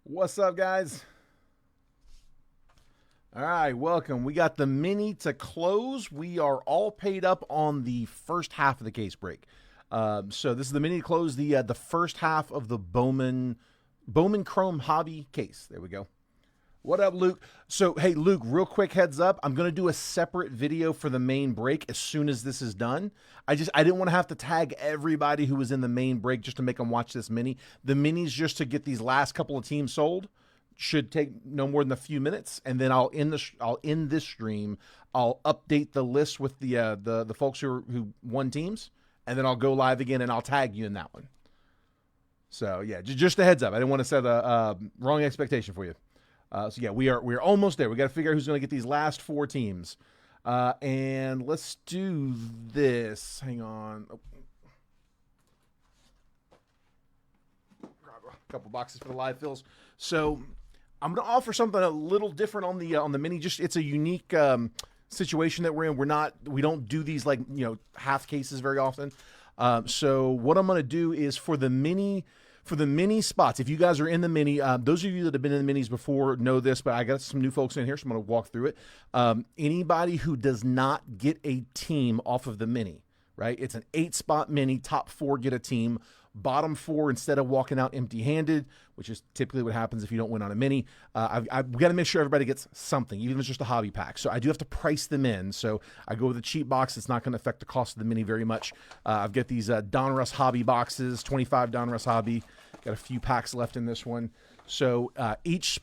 What's up, guys? All right, welcome. We got the mini to close. We are all paid up on the first half of the case break. So this is the mini to close the first half of the Bowman Chrome Hobby case. There we go. What up, Luke? So, hey, Luke, real quick heads up. I'm going to do a separate video for the main break as soon as this is done. I didn't want to have to tag everybody who was in the main break just to make them watch this mini. The mini's just to get these last couple of teams sold. Should take no more than a few minutes, and then I'll end this stream. I'll update the list with the folks who won teams, and then I'll go live again and I'll tag you in that one. So yeah, just a heads up. I didn't want to set a wrong expectation for you. So yeah, we're almost there. We got to figure out who's going to get these last four teams, and let's do this. Hang on. Oh. Grab a couple boxes for the live fills. So I'm going to offer something a little different on the mini. Just it's a unique situation that we're in. We don't do these like half cases very often. So what I'm going to do is for the mini spots, if you guys are in the mini, those of you that have been in the minis before know this, but I got some new folks in here, so I'm going to walk through it. Anybody who does not get a team off of the mini, right? It's an 8-spot mini. Top 4 get a team. Bottom 4, instead of walking out empty-handed, which is typically what happens if you don't win on a mini, I've got to make sure everybody gets something, even if it's just a hobby pack. So I do have to price them in. So I go with a cheap box. It's not going to affect the cost of the mini very much. I've got these Donruss hobby boxes, 25 Donruss hobby. Got a few packs left in this one. So each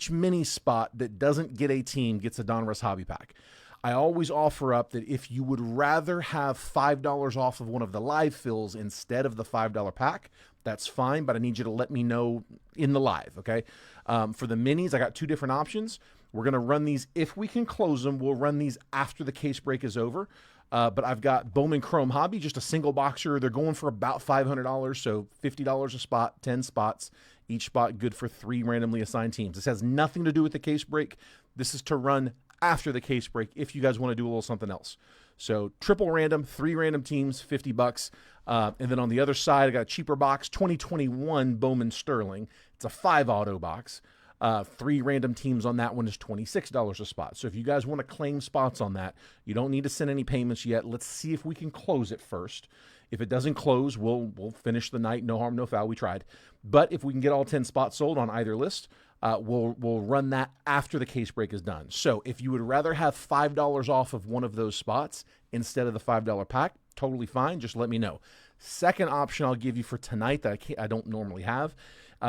mini spot that doesn't get a team gets a Donruss hobby pack. I always offer up that if you would rather have $5 off of one of the live fills instead of the $5 pack, that's fine, but I need you to let me know in the live, okay? For the minis, I got 2 different options. We're going to run these, if we can close them, we'll run these after the case break is over. But I've got Bowman Chrome Hobby, just a single boxer. They're going for about $500, so $50 a spot, 10 spots. Each spot good for 3 randomly assigned teams. This has nothing to do with the case break. This is to run after the case break if you guys want to do a little something else. So triple random, 3 random teams, $50. And then on the other side, I got a cheaper box, 2021 Bowman Sterling. It's a 5 auto box. 3 random teams on that one is $26 a spot. So if you guys want to claim spots on that, you don't need to send any payments yet. Let's see if we can close it first. If it doesn't close, we'll finish the night. No harm, no foul. We tried. But if we can get all 10 spots sold on either list, we'll run that after the case break is done. So if you would rather have $5 off of one of those spots instead of the $5 pack, totally fine. Just let me know. Second option I'll give you for tonight that I don't normally have.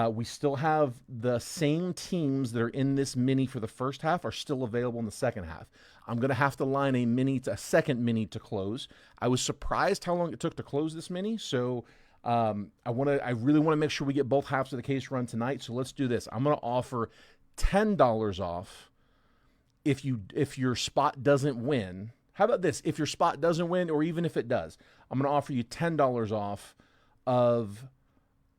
We still have the same teams that are in this mini for the first half are still available in the second half. I'm going to have to line a second mini to close. I was surprised how long it took to close this mini, so I really want to make sure we get both halves of the case run tonight. So let's do this. I'm going to offer $10 off if your spot doesn't win. How about this? If your spot doesn't win, or even if it does, I'm going to offer you $10 off of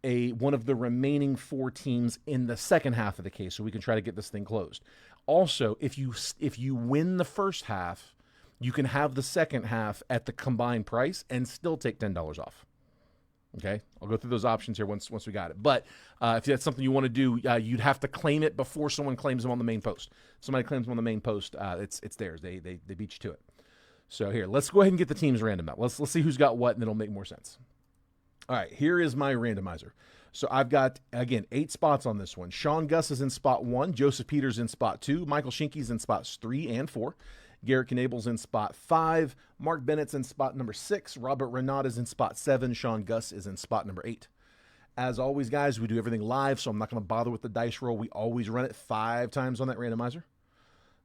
one of the remaining 4 teams in the second half of the case, so we can try to get this thing closed. Also, if you win the first half, you can have the second half at the combined price and still take $10 off. Okay, I'll go through those options here once we got it. But if that's something you want to do, you'd have to claim it before someone claims them on the main post. Somebody claims them on the main post, it's theirs. They beat you to it. So here, let's go ahead and get the teams random out. Let's see who's got what, and it'll make more sense. All right, here is my randomizer. So I've got, again, 8 spots on this one. Sean Gus is in spot 1. Joseph Peters in spot 2. Michael Schinke's in spots 3 and 4. Garrett Knable's in spot 5. Mark Bennett's in spot number 6. Robert Renaud is in spot 7. Sean Gus is in spot number 8. As always, guys, we do everything live, so I'm not going to bother with the dice roll. We always run it 5 times on that randomizer.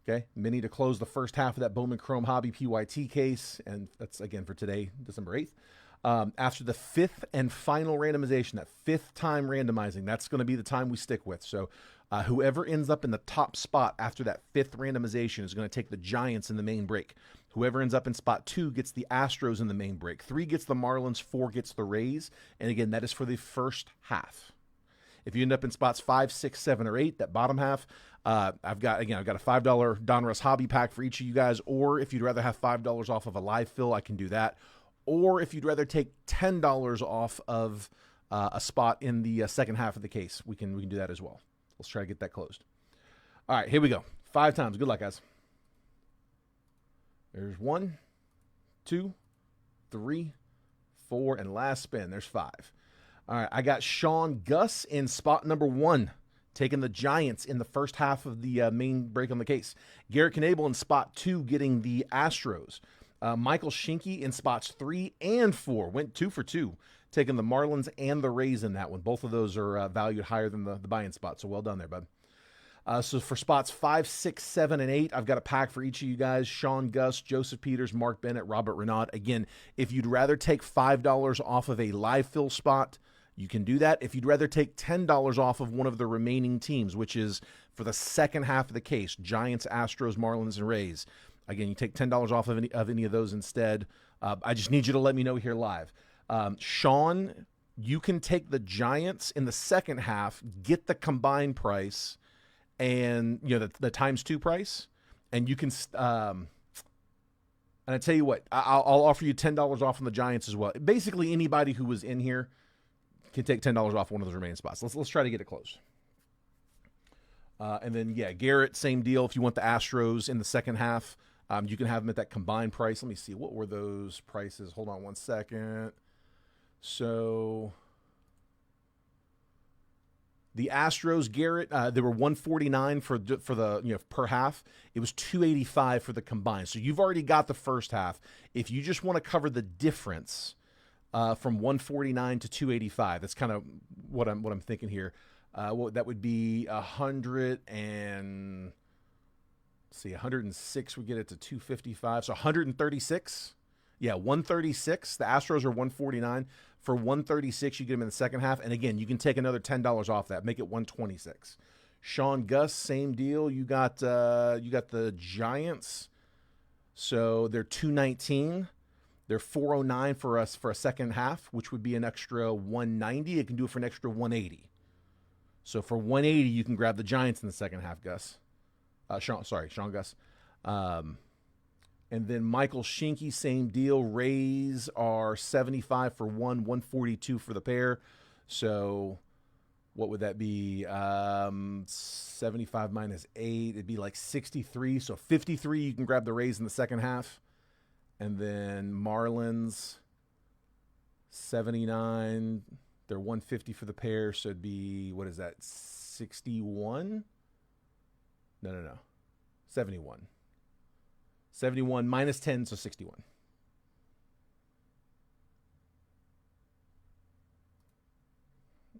Okay, mini to close the first half of that Bowman Chrome Hobby PYT case, and that's, again, for today, December 8th. After the 5th and final randomization, that 5th time randomizing, that's going to be the time we stick with. So whoever ends up in the top spot after that 5th randomization is going to take the Giants in the main break. Whoever ends up in spot 2 gets the Astros in the main break. 3 gets the Marlins, 4 gets the Rays. And again, that is for the first half. If you end up in spots 5, 6, 7, or 8, that bottom half, I've got a $5 Donruss hobby pack for each of you guys. Or if you'd rather have $5 off of a live fill, I can do that. Or if you'd rather take $10 off of a spot in the second half of the case, we can do that as well. Let's try to get that closed. All right, here we go. 5 times. Good luck, guys. There's 1, 2, 3, 4, and last spin. There's 5. All right, I got Sean Gus in spot number 1, taking the Giants in the first half of the main break on the case. Garrett Knable in spot 2, getting the Astros. Michael Shinky in spots 3 and 4, went 2 for 2, taking the Marlins and the Rays in that one. Both of those are valued higher than the buy-in spot, so well done there, bud. So for spots 5, 6, 7, and 8, I've got a pack for each of you guys. Sean Gus, Joseph Peters, Mark Bennett, Robert Renaud. Again, if you'd rather take $5 off of a live fill spot, you can do that. If you'd rather take $10 off of one of the remaining teams, which is for the second half of the case, Giants, Astros, Marlins, and Rays, again, you take $10 off of any of those instead. I just need you to let me know here live. Sean, you can take the Giants in the second half, get the combined price, and the times 2 price, and you can and I tell you what, I'll offer you $10 off on the Giants as well. Basically, anybody who was in here can take $10 off one of those remaining spots. Let's try to get it close. And then Garrett, same deal. If you want the Astros in the second half, you can have them at that combined price. Let me see, what were those prices? Hold on one second. So the Astros, Garrett, they were $149 for the per half. It was $285 for the combined. So you've already got the first half. If you just want to cover the difference from $149 to $285, that's kind of what I'm thinking here. That would be 106 would get it to 255. So 136. Yeah, 136. The Astros are 149. For 136, you get them in the second half. And again, you can take another $10 off that, make it 126. Sean Gus, same deal. You got the Giants. So they're 219. They're 409 for us for a second half, which would be an extra 190. It can do it for an extra 180. So for 180, you can grab the Giants in the second half, Gus. Sean Gus. And then Michael Shinky, same deal. Rays are 75 for 142 for the pair. So what would that be? 75 minus 8, it'd be like 63. So 53, you can grab the Rays in the second half. And then Marlins, 79. They're 150 for the pair. So it'd be, what is that, 61? No. 71. 71 minus 10, so 61.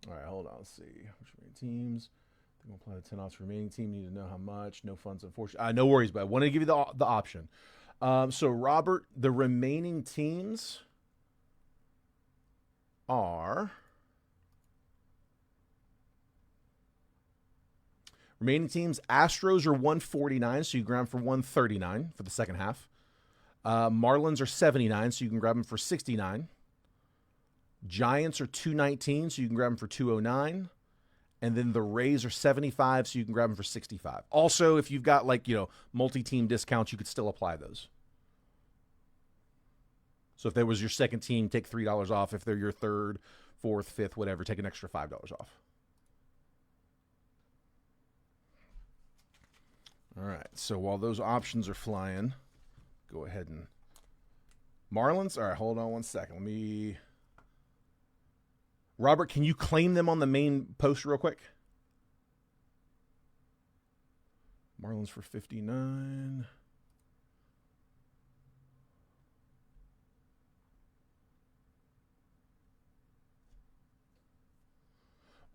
All right, hold on. Let's see. Which remaining teams? They're going to apply the 10 odds for remaining team. Need to know how much. No funds, unfortunately. No worries, but I want to give you the option. So, Robert, the remaining teams are... Remaining teams, Astros are 149, so you grab them for 139 for the second half. Marlins are 79, so you can grab them for 69. Giants are 219, so you can grab them for 209. And then the Rays are 75, so you can grab them for 65. Also, if you've got multi-team discounts, you could still apply those. So if there was your second team, take $3 off. If they're your third, fourth, fifth, whatever, take an extra $5 off. All right, so while those options are flying, go ahead and... Marlins? All right, hold on one second. Robert, can you claim them on the main post real quick? Marlins for 59.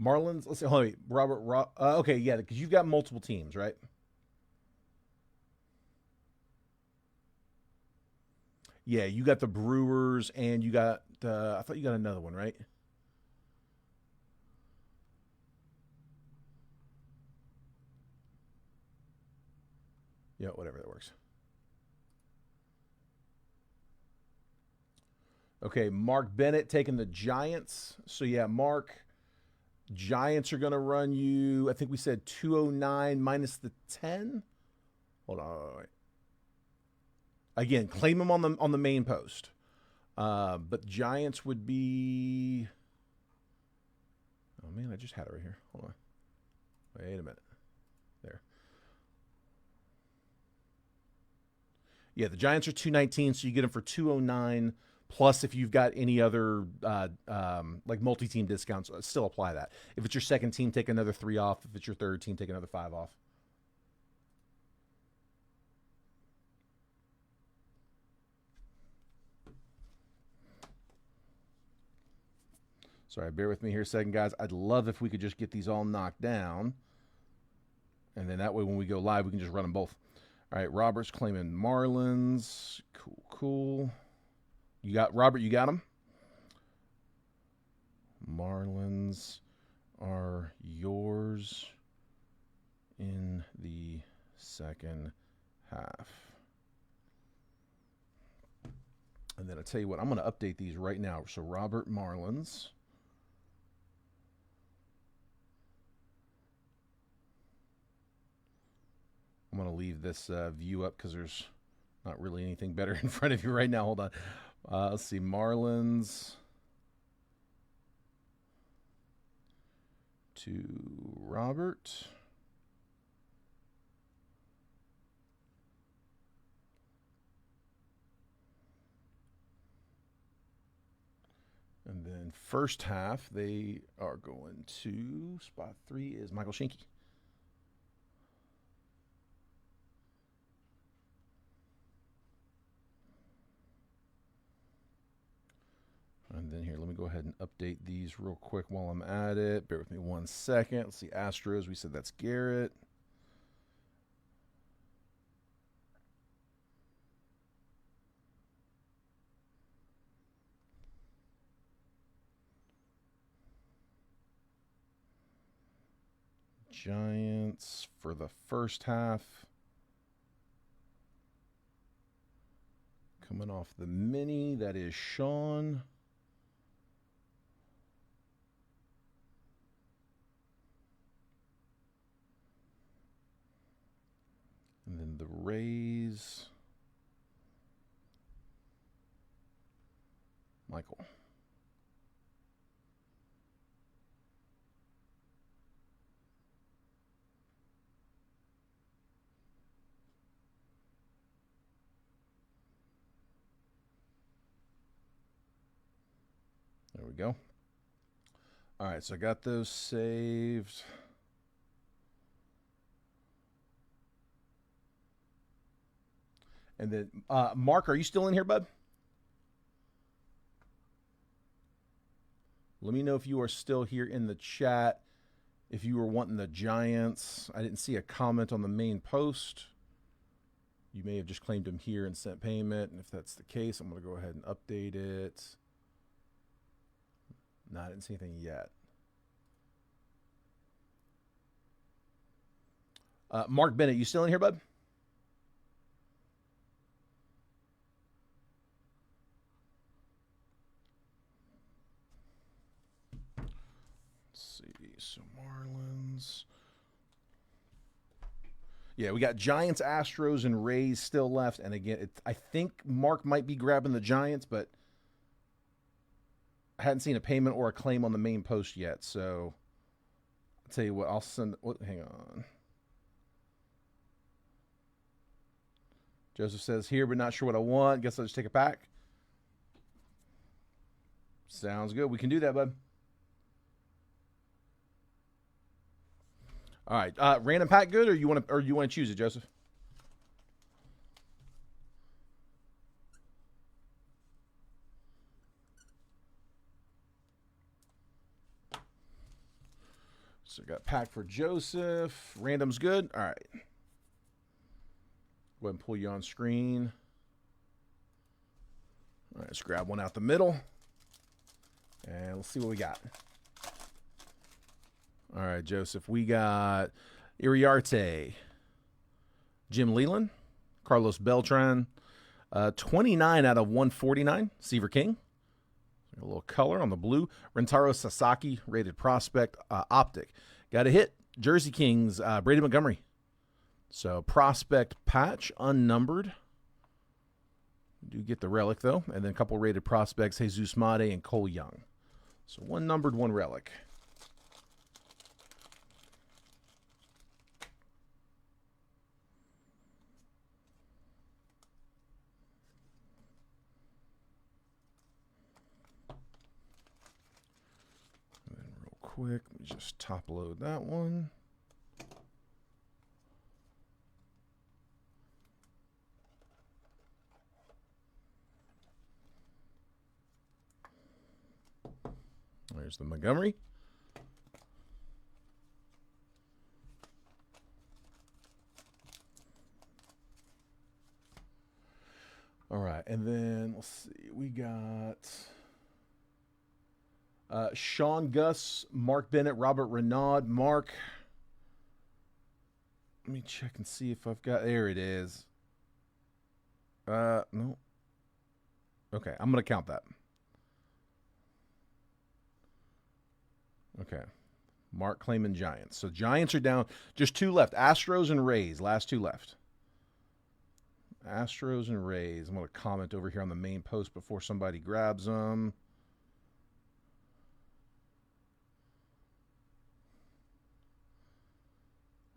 Marlins, let's see, hold on, Robert, okay, yeah, because you've got multiple teams, right? Yeah, you got the Brewers, and you got, I thought you got another one, right? Yeah, whatever, that works. Okay, Mark Bennett taking the Giants. So, yeah, Mark, Giants are going to run you, I think we said 209 minus the 10. Hold on, wait. Again, claim them on the main post. But Giants would be... Oh, man, I just had it right here. Hold on. Wait a minute. There. Yeah, the Giants are 219, so you get them for 209. Plus, if you've got any other like multi-team discounts, still apply that. If it's your second team, take another 3 off. If it's your third team, take another 5 off. Sorry, bear with me here a second, guys. I'd love if we could just get these all knocked down. And then that way when we go live, we can just run them both. All right, Robert's claiming Marlins. Cool, cool. You got, Robert, you got them? Marlins are yours in the second half. And then I'll tell you what, I'm going to update these right now. So Robert Marlins. I'm going to leave this view up because there's not really anything better in front of you right now. Hold on. Let's see. Marlins to Robert. And then first half, they are going to spot 3 is Michael Shinky. And then here, let me go ahead and update these real quick while I'm at it. Bear with me 1 second. Let's see, Astros, we said that's Garrett. Giants for the first half. Coming off the mini, that is Sean. And then the Rays, Michael. There we go. All right, so I got those saved. And then, Mark, are you still in here, bud? Let me know if you are still here in the chat. If you were wanting the Giants, I didn't see a comment on the main post. You may have just claimed them here and sent payment. And if that's the case, I'm going to go ahead and update it. No, I didn't see anything yet. Mark Bennett, you still in here, bud? So Marlins. Yeah, we got Giants, Astros, and Rays still left. And again, I think Mark might be grabbing the Giants, but I hadn't seen a payment or a claim on the main post yet. So I'll tell you what, I'll send. Hang on. Joseph says here, but not sure what I want. Guess I'll just take it back. Sounds good. We can do that, bud. All right, random pack good, or you want to choose it, Joseph? So got pack for Joseph. Random's good. All right. Go ahead and pull you on screen. All right, let's grab one out the middle, and let's see what we got. All right, Joseph, we got Iriarte, Jim Leland, Carlos Beltran, 29 out of 149, Seaver King. A little color on the blue. Rentaro Sasaki, rated prospect, optic. Got a hit, Jersey Kings, Brady Montgomery. So prospect patch, unnumbered. Do get the relic, though. And then a couple rated prospects, Jesus Made and Cole Young. So one numbered, one relic. quick. Let me just top load that one. There's the Montgomery. All right, and then let's see. We got Sean Gus, Mark Bennett, Robert Renaud. Mark, let me check and see if I've got. There it is. No. Okay, I'm gonna count that. Okay. Mark claiming Giants. So Giants are down. Just 2 left. Astros and Rays. Last 2 left. Astros and Rays. I'm going to comment over here on the main post before somebody grabs them.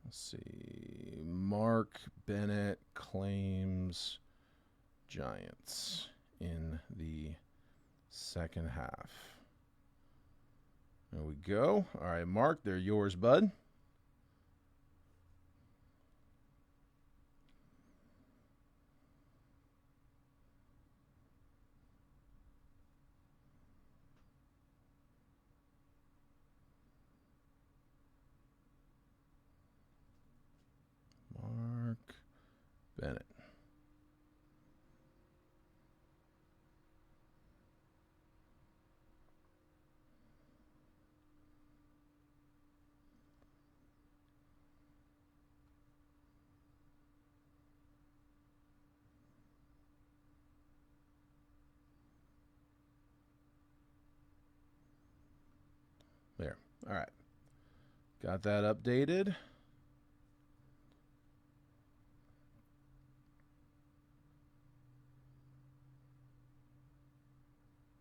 Let's see. Mark Bennett claims Giants in the second half. There we go. All right, Mark, they're yours, bud. Mark Bennett. There. All right. Got that updated.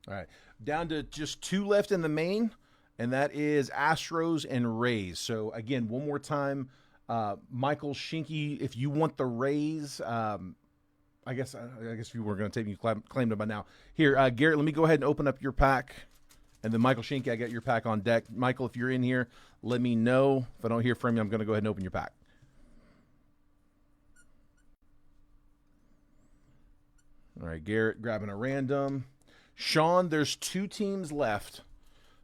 All right. Down to just 2 left in the main, and that is Astros and Rays. So, again, one more time, Michael Shinky, if you want the Rays, I guess if you were going to take me, you claimed it by now. Here, Garrett, let me go ahead and open up your pack. And then Michael Shinky, I got your pack on deck. Michael, if you're in here, let me know. If I don't hear from you, I'm going to go ahead and open your pack. All right, Garrett grabbing a random. Sean, there's 2 teams left.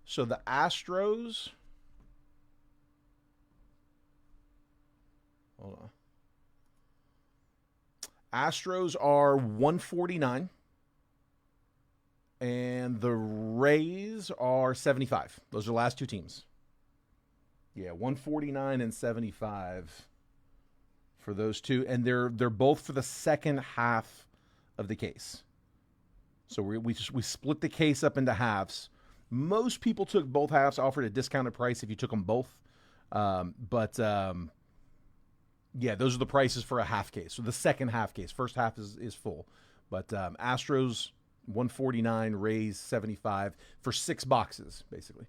So the Astros. Hold on. Astros are 149. And the Rays are 75. Those are the last 2 teams. Yeah, 149 and 75 for those 2. And they're both for the second half of the case. So we split the case up into halves. Most people took both halves, offered a discounted price if you took them both. Yeah, those are the prices for a half case. So the second half case. First half is full. But Astros 149, Rays 75 for 6 boxes, basically.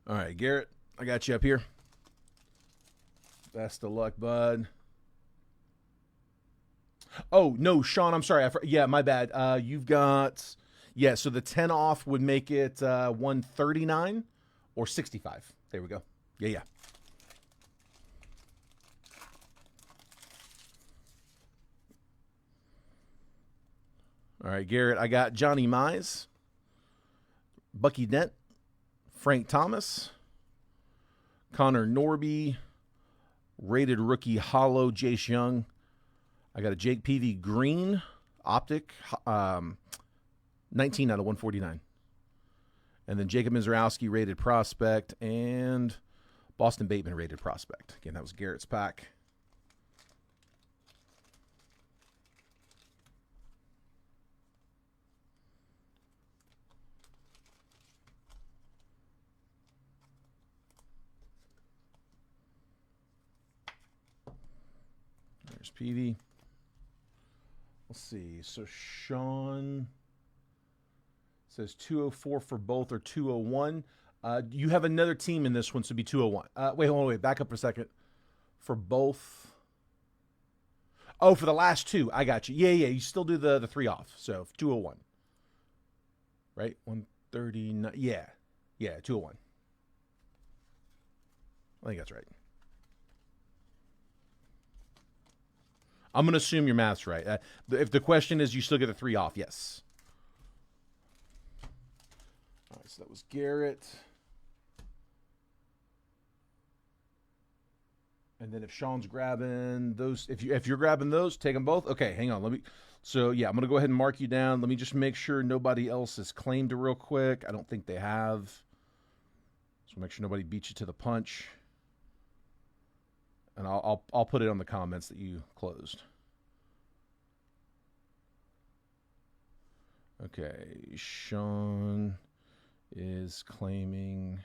All right, Garrett, I got you up here. Best of luck, bud. Oh, no, Sean, I'm sorry. Yeah, my bad. You've got, yeah, so the 10 off would make it 139 or 65. There we go. Yeah. All right, Garrett, I got Johnny Mize, Bucky Dent, Frank Thomas, Connor Norby, rated rookie hollow Jace Young. I got a Jake Peavy green optic, 19 out of 149. And then Jacob Mizrowski rated prospect and Boston Bateman rated prospect. Again, that was Garrett's pack. There's Peavy. Let's see. So Sean says 204 for both or 201. You have another team in this one, so it'd be 201. Wait. Back up for a second. For both. Oh, for the last 2. I got you. Yeah. You still do the 3 off. So 201. Right? 239. Yeah. Yeah, 201. I think that's right. I'm going to assume your math's right. If the question is, you still get a 3 off, yes. All right, so that was Garrett. And then if Sean's grabbing those, if you're grabbing those, take them both. Okay, hang on. So yeah, I'm gonna go ahead and mark you down. Let me just make sure nobody else has claimed it real quick. I don't think they have. So make sure nobody beats you to the punch. And I'll put it on the comments that you closed. Okay, Sean is claiming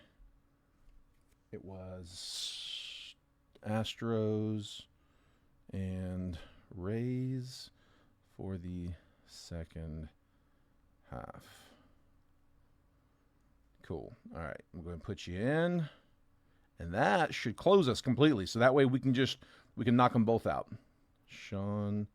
it was Astros and Rays for the second half. Cool. All right, I'm going to put you in, and that should close us completely. So that way we can knock them both out. Sean.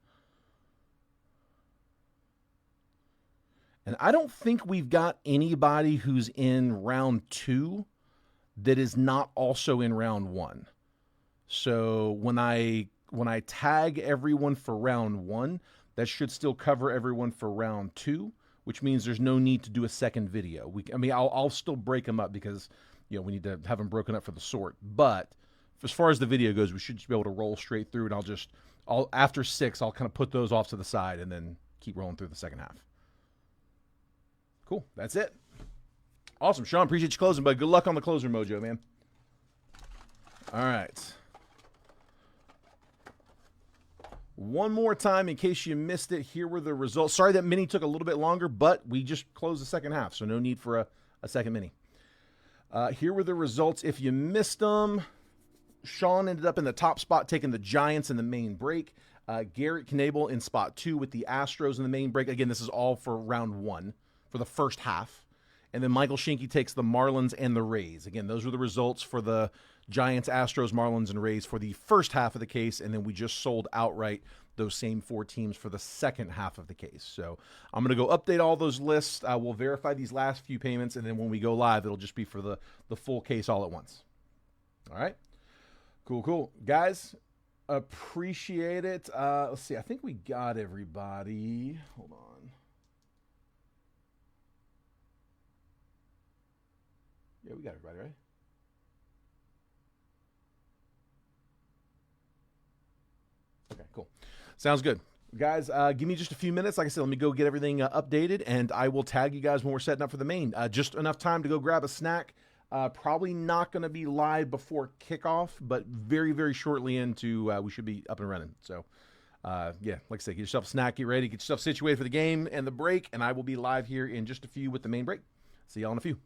And I don't think we've got anybody who's in round 2 that is not also in round 1. So when I tag everyone for round 1, that should still cover everyone for round 2, which means there's no need to do a second video. I'll still break them up because we need to have them broken up for the sort. But as far as the video goes, we should just be able to roll straight through. And I'll after 6, I'll kind of put those off to the side and then keep rolling through the second half. Cool. That's it. Awesome. Sean, appreciate you closing, but good luck on the closer mojo, man. All right. One more time in case you missed it. Here were the results. Sorry that mini took a little bit longer, but we just closed the second half, so no need for a second mini. Here were the results. If you missed them, Sean ended up in the top spot taking the Giants in the main break. Garrett Knable in spot 2 with the Astros in the main break. Again, this is all for round 1. For the first half. And then Michael Schinke takes the Marlins and the Rays. Again, those were the results for the Giants, Astros, Marlins, and Rays for the first half of the case. And then we just sold outright those same 4 teams for the second half of the case. So I'm going to go update all those lists. We'll verify these last few payments. And then when we go live, it'll just be for the full case all at once. All right. Cool. Guys, appreciate it. Let's see. I think we got everybody. Hold on. Yeah, we got everybody, right? Okay, cool. Sounds good. Guys, give me just a few minutes. Like I said, let me go get everything updated, and I will tag you guys when we're setting up for the main. Just enough time to go grab a snack. Probably not going to be live before kickoff, but very, very shortly into we should be up and running. So, yeah, like I said, get yourself a snack, get ready, get yourself situated for the game and the break, and I will be live here in just a few with the main break. See y'all in a few.